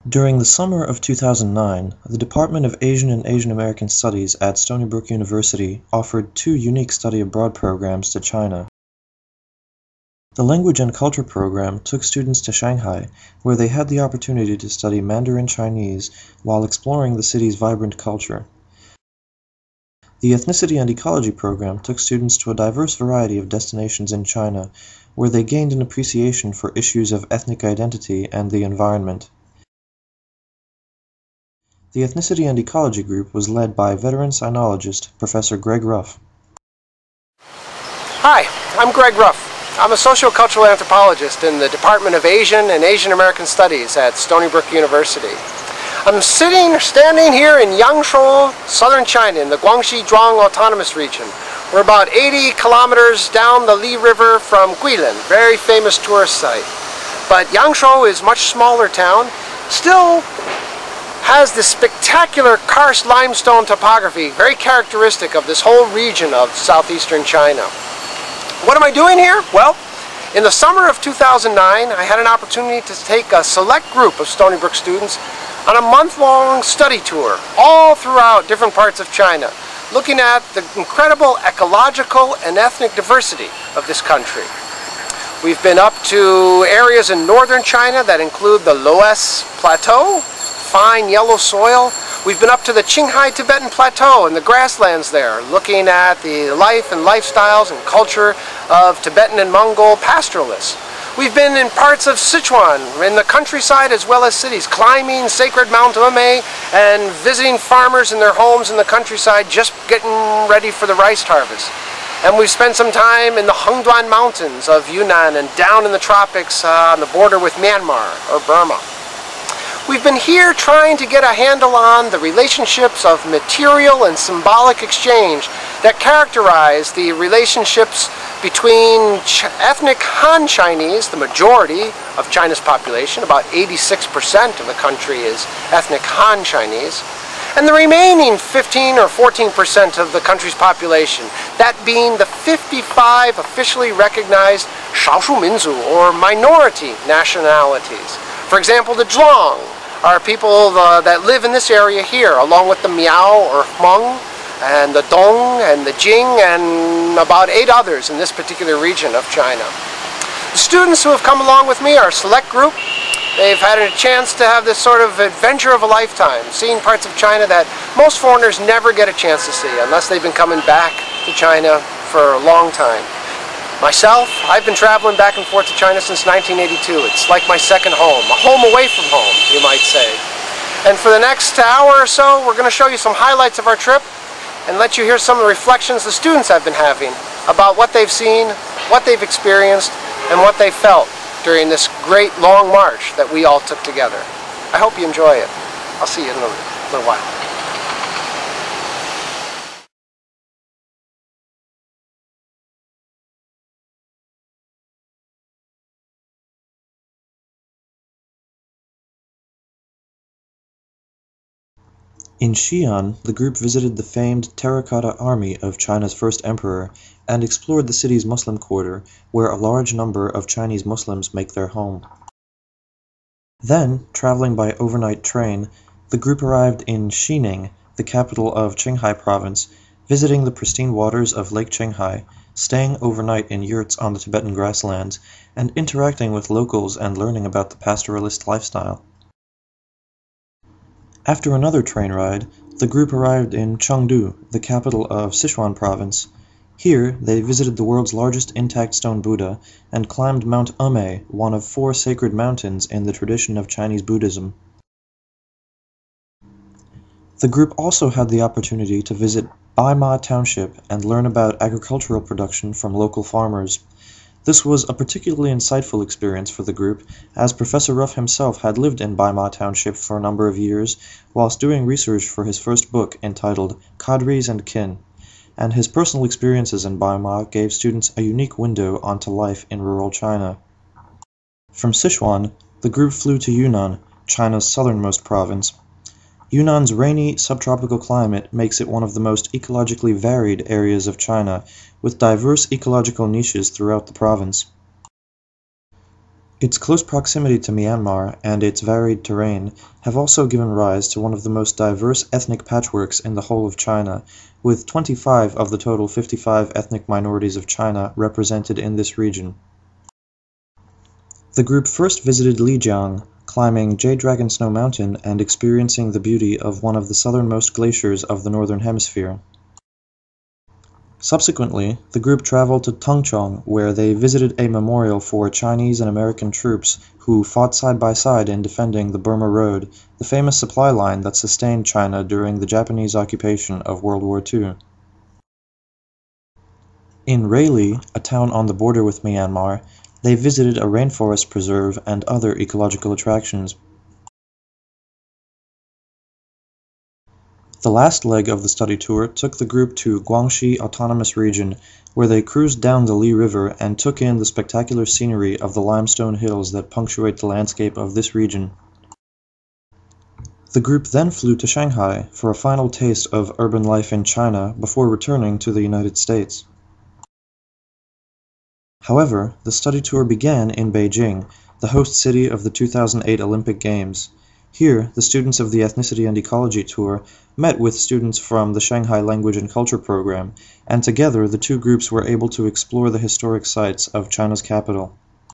During the summer of 2009, the Department of Asian and Asian American Studies at Stony Brook University offered two unique study abroad programs to China. The Language and Culture program took students to Shanghai, where they had the opportunity to study Mandarin Chinese while exploring the city's vibrant culture. The Ethnicity and Ecology program took students to a diverse variety of destinations in China, where they gained an appreciation for issues of ethnic identity and the environment. The Ethnicity and Ecology group was led by veteran sinologist Professor Greg Ruff. Hi, I'm Greg Ruff. I'm a sociocultural anthropologist in the Department of Asian and Asian American Studies at Stony Brook University. I'm standing here in Yangzhou, southern China, in the Guangxi-Zhuang Autonomous Region. We're about 80 kilometers down the Li River from Guilin, very famous tourist site. But Yangzhou is a much smaller town, still has this spectacular karst limestone topography, very characteristic of this whole region of southeastern China. What am I doing here? Well, in the summer of 2009, I had an opportunity to take a select group of Stony Brook students on a month-long study tour all throughout different parts of China, looking at the incredible ecological and ethnic diversity of this country. We've been up to areas in northern China that include the Loess Plateau, fine yellow soil. We've been up to the Qinghai Tibetan Plateau and the grasslands there, looking at the life and lifestyles and culture of Tibetan and Mongol pastoralists. We've been in parts of Sichuan, in the countryside as well as cities, climbing sacred Mount Umei and visiting farmers in their homes in the countryside, just getting ready for the rice harvest. And we've spent some time in the Hengduan Mountains of Yunnan and down in the tropics on the border with Myanmar or Burma. We've been here trying to get a handle on the relationships of material and symbolic exchange that characterize the relationships between ethnic Han Chinese, the majority of China's population, about 86% of the country is ethnic Han Chinese, and the remaining 15 or 14% of the country's population, that being the 55 officially recognized 少数民族 or minority nationalities. For example, the Zhuang are people that live in this area here, along with the Miao or Hmong, and the Dong and the Jing, and about 8 others in this particular region of China. The students who have come along with me are a select group. They've had a chance to have this sort of adventure of a lifetime, seeing parts of China that most foreigners never get a chance to see unless they've been coming back to China for a long time. Myself, I've been traveling back and forth to China since 1982. It's like my second home, a home away from home, you might say. And for the next hour or so, we're going to show you some highlights of our trip and let you hear some of the reflections the students have been having about what they've seen, what they've experienced, and what they felt during this great long march that we all took together. I hope you enjoy it. I'll see you in a little while. In Xi'an, the group visited the famed Terracotta Army of China's first emperor and explored the city's Muslim quarter, where a large number of Chinese Muslims make their home. Then, traveling by overnight train, the group arrived in Xining, the capital of Qinghai Province, visiting the pristine waters of Lake Qinghai, staying overnight in yurts on the Tibetan grasslands, and interacting with locals and learning about the pastoralist lifestyle. After another train ride, the group arrived in Chengdu, the capital of Sichuan Province. Here, they visited the world's largest intact stone Buddha and climbed Mount Umei, one of 4 sacred mountains in the tradition of Chinese Buddhism. The group also had the opportunity to visit Baima Township and learn about agricultural production from local farmers. This was a particularly insightful experience for the group, as Professor Ruff himself had lived in Baima Township for a number of years whilst doing research for his first book entitled Cadres and Kin, and his personal experiences in Baima gave students a unique window onto life in rural China. From Sichuan, the group flew to Yunnan, China's southernmost province. Yunnan's rainy subtropical climate makes it one of the most ecologically varied areas of China, with diverse ecological niches throughout the province. Its close proximity to Myanmar and its varied terrain have also given rise to one of the most diverse ethnic patchworks in the whole of China, with 25 of the total 55 ethnic minorities of China represented in this region. The group first visited Lijiang, climbing Jade Dragon Snow Mountain and experiencing the beauty of one of the southernmost glaciers of the Northern Hemisphere. Subsequently, the group traveled to Tongchong, where they visited a memorial for Chinese and American troops who fought side by side in defending the Burma Road, the famous supply line that sustained China during the Japanese occupation of World War II. In Raili, a town on the border with Myanmar, they visited a rainforest preserve and other ecological attractions. The last leg of the study tour took the group to Guangxi Autonomous Region, where they cruised down the Li River and took in the spectacular scenery of the limestone hills that punctuate the landscape of this region. The group then flew to Shanghai for a final taste of urban life in China before returning to the United States. However, the study tour began in Beijing, the host city of the 2008 Olympic Games. Here, the students of the Ethnicity and Ecology tour met with students from the Shanghai Language and Culture program, and together the two groups were able to explore the historic sites of China's capital.